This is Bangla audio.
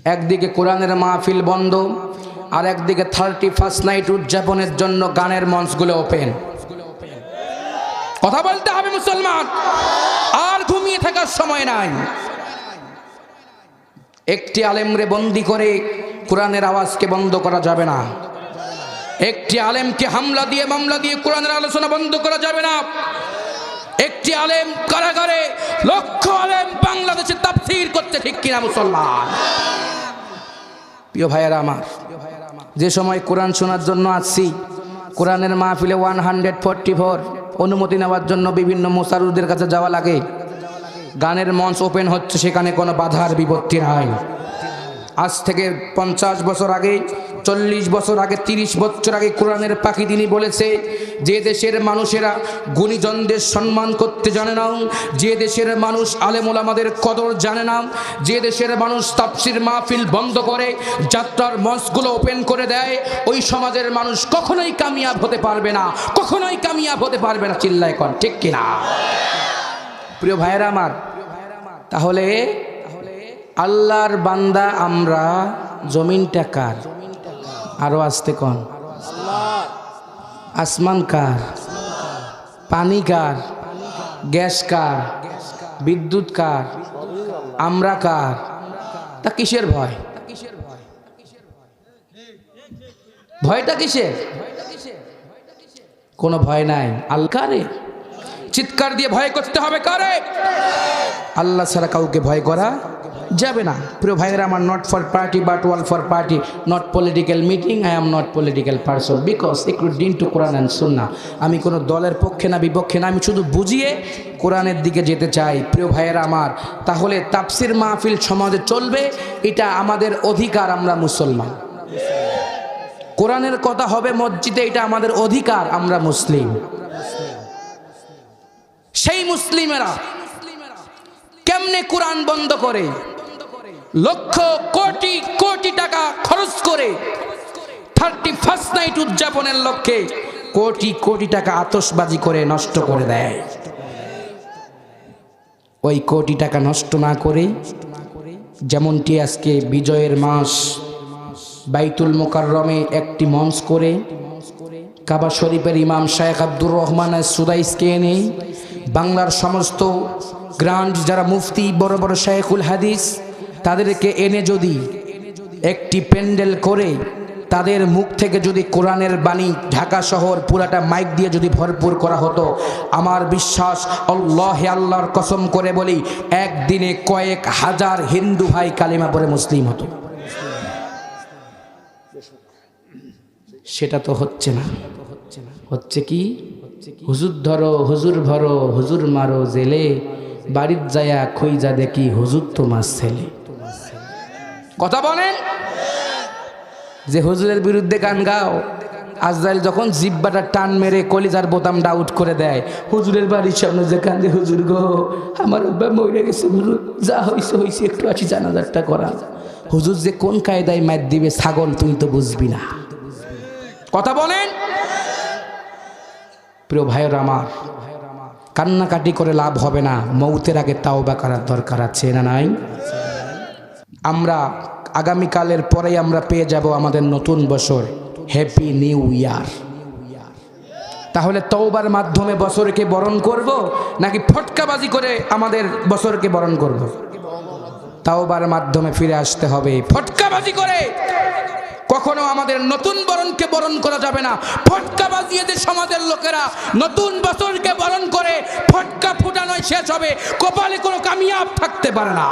একদিকে কোরআনের মাহফিল বন্ধ, আর একদিকে 31st নাইট উদযাপনের জন্য গানের মঞ্চগুলো ওপেন। কথা বলতে হবে মুসলমান, আর ঘুমিয়ে থাকার সময় নাই। একটি আলেমরে বন্দি করে কোরআনের আওয়াজকে বন্ধ করা যাবে না। একটি আলেমকে হামলা দিয়ে মামলা দিয়ে কোরআনের আলোচনা বন্ধ করা যাবে না। একটি আলেম কারাগারে, লক্ষ আলেম বাংলাদেশে তাফসীর করতে, ঠিক কিনা মুসলমান? প্রিয় ভাইয়েরা আমার, যে সময় কোরআন শোনার জন্য আসছি, কোরআনের মাহফিলে 144 অনুমতি নেওয়ার জন্য বিভিন্ন মুসারুদের কাছে যাওয়া লাগে। গানের মঞ্চ ওপেন হচ্ছে, সেখানে কোনো বাধার বিপত্তি নাই। আজ থেকে 50 বছর আগে, 40 বছর আগে, 30 বছর আগে কোরআনের পাখি তিনি বলেছে, যে দেশের মানুষেরা গুণীজনদের সম্মান করতে জানে না, যে দেশের মানুষ আলেম ওলামাদের কদর জানে না, যে দেশের মানুষ তাফসীর মাহফিল বন্ধ করে যাত্রার মঞ্চগুলো ওপেন করে দেয়, ওই সমাজের মানুষ কখনোই কামিয়াব হতে পারবে না, কখনোই কামিয়াব হতে পারবে না। চিল্লায় কর, ঠিক কিনা? প্রিয় ভাইয়েরা আমার, তাহলে আল্লাহর বান্দা আমরা, জমিনটা কার? আরো আসতে কন। আসমান কার? পানি কার? গ্যাস কার? বিদ্যুৎ কার? আমরা কার? তা কিসের ভয়? ভয়টা কিসের? কোনো ভয় নাই। আল্লাহ কারে? চিৎকার দিয়ে ভয় করতে হবে কারে? আল্লাহ ছাড়া কাউকে ভয় করা যাবে না। প্রিয় ভাইয়েরা আমার, not for party but wall for party, not political meeting, I am not political person, because according to Quran and sunnah. আমি কোনো দলের পক্ষে না বিপক্ষে না, আমি শুধু বুঝিয়ে কোরআনের দিকে যেতে চাই। প্রিয় ভাইয়েরা আমার, তাহলে তাফসীর মাহফিল সমাজে চলবে, এটা আমাদের অধিকার। আমরা মুসলমান, কোরআনের কথা হবে মসজিদে, এটা আমাদের অধিকার। আমরা মুসলিম। সেই মুসলিমেরা কেমনে কোরআন বন্ধ করে, লক্ষ কোটি কোটি টাকা খরচ করে 31st নাইট উদযাপনের লক্ষ্যে কোটি কোটি টাকা আতশবাজি করে নষ্ট করে দেয়। ওই কোটি টাকা নষ্ট না করে, যেমনটি আজকে বিজয়ের মাস বাইতুল মুকাররমে একটি মঞ্চ করে কাবা শরীফের ইমাম শায়েখ আব্দুর রহমান সুদাইসকে এনে বাংলার সমস্ত গ্রান্ড যারা মুফতি, বড় বড় শায়েখুল হাদিস, তাদেরকে এনে যদি একটি প্যান্ডেল করে তাদের মুখ থেকে যদি কোরআনের বাণী ঢাকা শহর পুরাটা মাইক দিয়ে যদি ভরপুর করা হতো, আমার বিশ্বাস, আল্লাহে আল্লাহর কসম করে বলি, একদিনে কয়েক হাজার হিন্দু ভাই কালিমা পড়ে মুসলিম হতো। সেটা তো হচ্ছে না। হচ্ছে কি? হুজুর ধরো, হুজুর ভরো, হুজুর মারো জেলে, বাড়ির যায়া খইজা দেখি হুজুর তোমার ছেলে। কথা বলেন যে হুজুরের বিরুদ্ধে গান গাও, আজরাইল যখন জিব্বাটা টান মেরে কলিজার বোতামটা আউট করে দেয়, হুজুরের বাড়ির সামনে যে কান্দে, হুজুর গো আমার আব্বা মরে গেছে, হুজুর যা হইছে হইছে, একটু আসি জানাজারটা করা। হুজুর যে কোন কায়দায় মার দিবে ছাগল তুই তো বুঝবি না। কথা বলেন। প্রিয় ভাইয়েরা আমার, কান্নাকাটি করে লাভ হবে না, মৌতের আগে তাওবা করার দরকার আছে না নাই? আমরা আগামীকালের পরেই আমরা পেয়ে যাব আমাদের নতুন বছর, হ্যাপি নিউ ইয়ার। তাহলে তওবার মাধ্যমে বছরকে বরণ করব, নাকি ফটকাবাজি করে আমাদের বছরকে বরণ করব? তওবার মাধ্যমে ফিরে আসতে হবে। ফটকাবাজি করে কখনো আমাদের নতুন বরণকে বরণ করা যাবে না। ফটকা বাজিয়ে যে সমাজের লোকেরা নতুন বছরকে বরণ করে ফটকা ফুটানোয় শেষ হবে, কপালে কোনো কামিয়াব থাকতে পারে না।